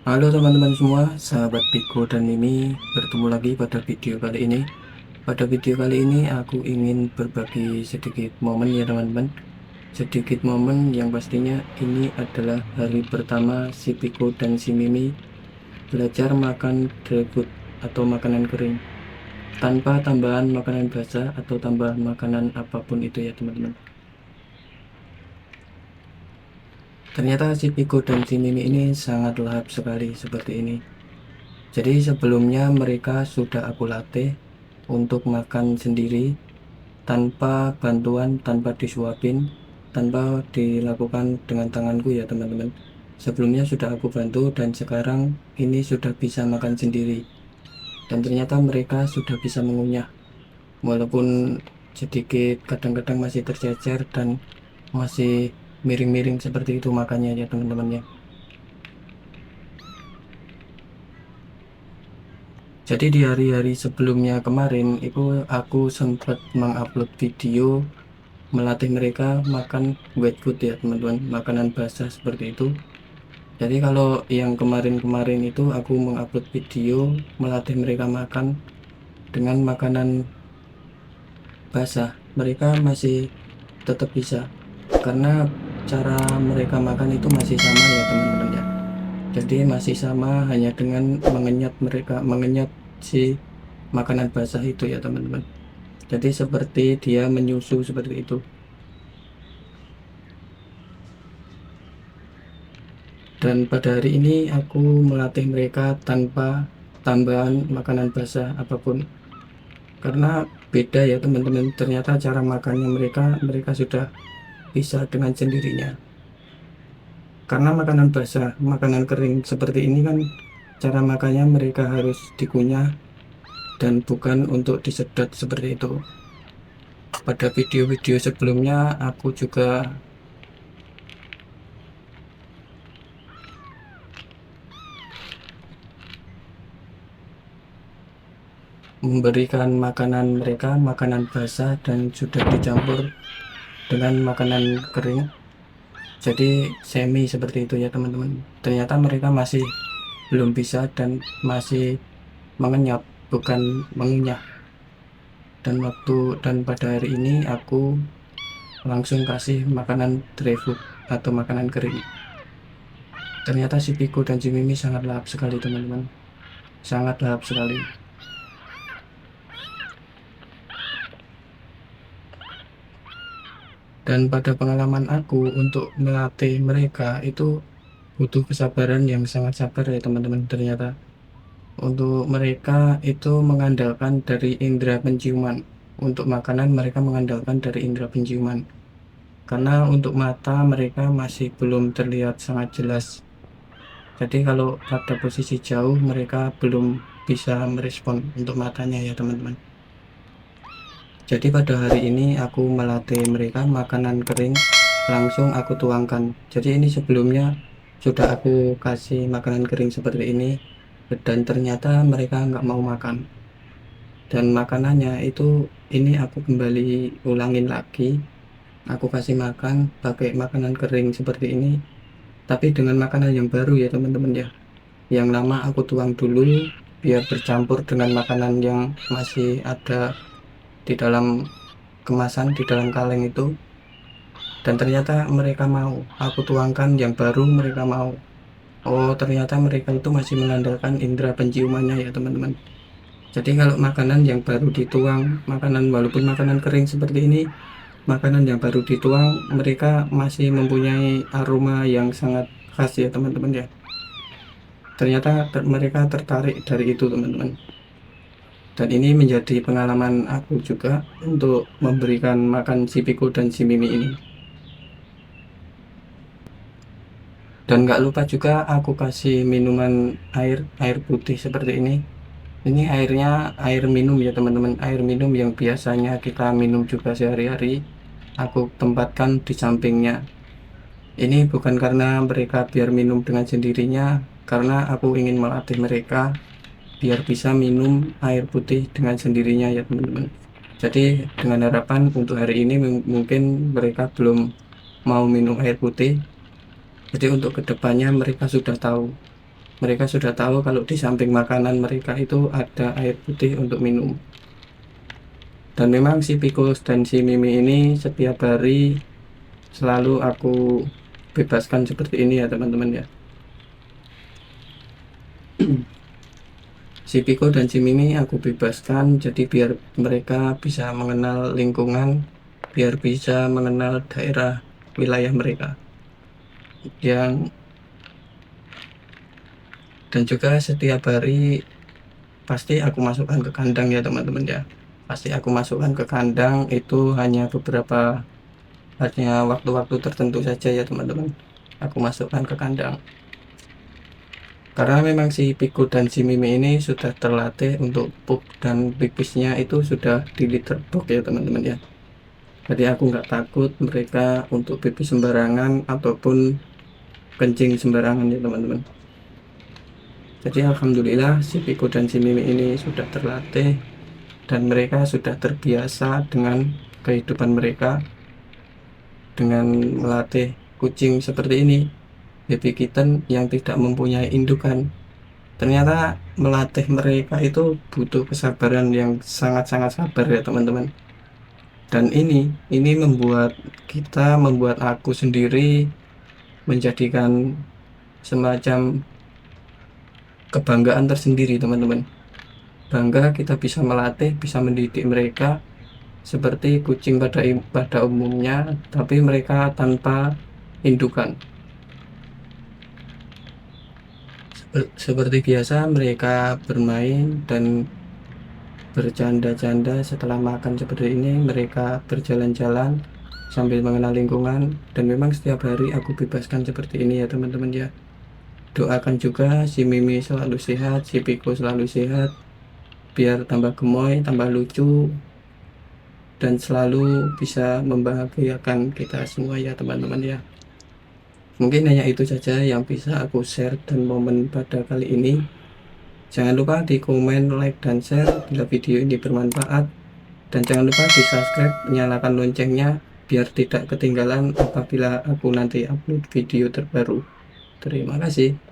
Halo teman-teman semua, sahabat Piko dan Mimi, bertemu lagi pada video kali ini. Pada video kali ini aku ingin berbagi sedikit momen ya teman-teman. Sedikit momen yang pastinya ini adalah hari pertama si Piko dan si Mimi belajar makan dry food atau makanan kering tanpa tambahan makanan basah atau tambahan makanan apapun itu ya teman-teman. Ternyata si Piko dan si Mimi ini sangat lahap sekali seperti ini. Jadi sebelumnya mereka sudah aku latih untuk makan sendiri tanpa bantuan, tanpa disuapin, tanpa dilakukan dengan tanganku ya teman-teman. Sebelumnya sudah aku bantu dan sekarang ini sudah bisa makan sendiri. Dan ternyata mereka sudah bisa mengunyah. Walaupun sedikit kadang-kadang masih tercecer dan masih miring-miring seperti itu makannya ya teman-teman ya. Jadi di hari-hari sebelumnya kemarin itu aku sempat mengupload video melatih mereka makan wet food ya teman-teman, makanan basah seperti itu. Jadi kalau yang kemarin-kemarin itu aku mengupload video melatih mereka makan dengan makanan basah, mereka masih tetap bisa karena cara mereka makan itu masih sama ya teman-teman ya. Jadi masih sama hanya dengan mengenyat si makanan basah itu ya teman-teman. Jadi seperti dia menyusu seperti itu. Dan pada hari ini aku melatih mereka tanpa tambahan makanan basah apapun. Karena beda ya teman-teman. Ternyata cara makannya mereka sudah bisa dengan sendirinya. Karena makanan basah, makanan kering seperti ini kan cara makannya mereka harus dikunyah dan bukan untuk disedot seperti itu. Pada video-video sebelumnya aku juga memberikan makanan mereka makanan basah dan sudah dicampur dengan makanan kering, jadi semi seperti itu ya teman-teman. Ternyata mereka masih belum bisa dan masih mengenyap, bukan mengunyah. Dan pada hari ini aku langsung kasih makanan dry food atau makanan kering. Ternyata si Piko dan si Mimi sangat lahap sekali teman-teman, sangat lahap sekali. Dan pada pengalaman aku untuk melatih mereka itu butuh kesabaran yang sangat sabar ya teman-teman. Ternyata untuk mereka itu mengandalkan dari indera penciuman. Untuk makanan mereka mengandalkan dari indera penciuman. Karena untuk mata mereka masih belum terlihat sangat jelas. Jadi kalau pada posisi jauh mereka belum bisa merespon untuk matanya ya teman-teman. Jadi pada hari ini aku melatih mereka makanan kering langsung aku tuangkan. Jadi ini sebelumnya sudah aku kasih makanan kering seperti ini dan ternyata mereka nggak mau makan. Dan makanannya itu ini aku kembali ulangin lagi. Aku kasih makan pakai makanan kering seperti ini, tapi dengan makanan yang baru ya teman-teman ya. Yang lama aku tuang dulu biar bercampur dengan makanan yang masih ada di dalam kemasan, di dalam kaleng itu. Dan ternyata mereka mau aku tuangkan yang baru, mereka mau. Oh ternyata mereka itu masih mengandalkan indera penciumannya ya teman-teman. Jadi kalau makanan yang baru dituang, makanan walaupun makanan kering seperti ini, makanan yang baru dituang mereka masih mempunyai aroma yang sangat khas ya teman-teman ya. Ternyata mereka tertarik dari itu teman-teman. Dan ini menjadi pengalaman aku juga untuk memberikan makan si Piko dan si Mimi ini. Dan nggak lupa juga aku kasih minuman air putih seperti ini. Ini airnya air minum ya teman-teman, air minum yang biasanya kita minum juga sehari-hari. Aku tempatkan di sampingnya. Ini bukan karena mereka biar minum dengan sendirinya, karena aku ingin melatih mereka biar bisa minum air putih dengan sendirinya ya teman-teman. Jadi dengan harapan untuk hari ini mungkin mereka belum mau minum air putih. Jadi untuk kedepannya mereka sudah tahu Mereka sudah tahu kalau di samping makanan mereka itu ada air putih untuk minum. Dan memang si Pikus dan si Mimi ini setiap hari selalu aku bebaskan seperti ini ya teman-teman ya. Si Piko dan si Mimi aku bebaskan jadi biar mereka bisa mengenal lingkungan, biar bisa mengenal daerah wilayah mereka yang, dan juga setiap hari pasti aku masukkan ke kandang ya teman-teman ya. Pasti aku masukkan ke kandang itu hanya waktu-waktu tertentu saja ya teman-teman. Aku masukkan ke kandang karena memang si Piku dan si Mimi ini sudah terlatih untuk pup dan pipisnya itu sudah di litter box ya teman-teman ya. Jadi aku nggak takut mereka untuk pipis sembarangan ataupun kencing sembarangan ya teman-teman. Jadi alhamdulillah si Piku dan si Mimi ini sudah terlatih dan mereka sudah terbiasa dengan kehidupan mereka dengan melatih kucing seperti ini, baby kitten yang tidak mempunyai indukan. Ternyata melatih mereka itu butuh kesabaran yang sangat-sangat sabar ya teman-teman. Dan ini membuat aku sendiri menjadikan semacam kebanggaan tersendiri teman-teman. Bangga kita bisa melatih, bisa mendidik mereka seperti kucing pada umumnya, tapi mereka tanpa indukan. Seperti biasa mereka bermain dan bercanda-canda setelah makan seperti ini. Mereka berjalan-jalan sambil mengenal lingkungan, dan memang setiap hari aku bebaskan seperti ini ya teman-teman ya. Doakan juga si Mimi selalu sehat, si Piko selalu sehat, biar tambah gemoy, tambah lucu, dan selalu bisa membahagiakan kita semua ya teman-teman ya. Mungkin hanya itu saja yang bisa aku share dan momen pada kali ini. Jangan lupa di komen, like, dan share bila video ini bermanfaat. Dan jangan lupa di subscribe, nyalakan loncengnya biar tidak ketinggalan apabila aku nanti upload video terbaru. Terima kasih.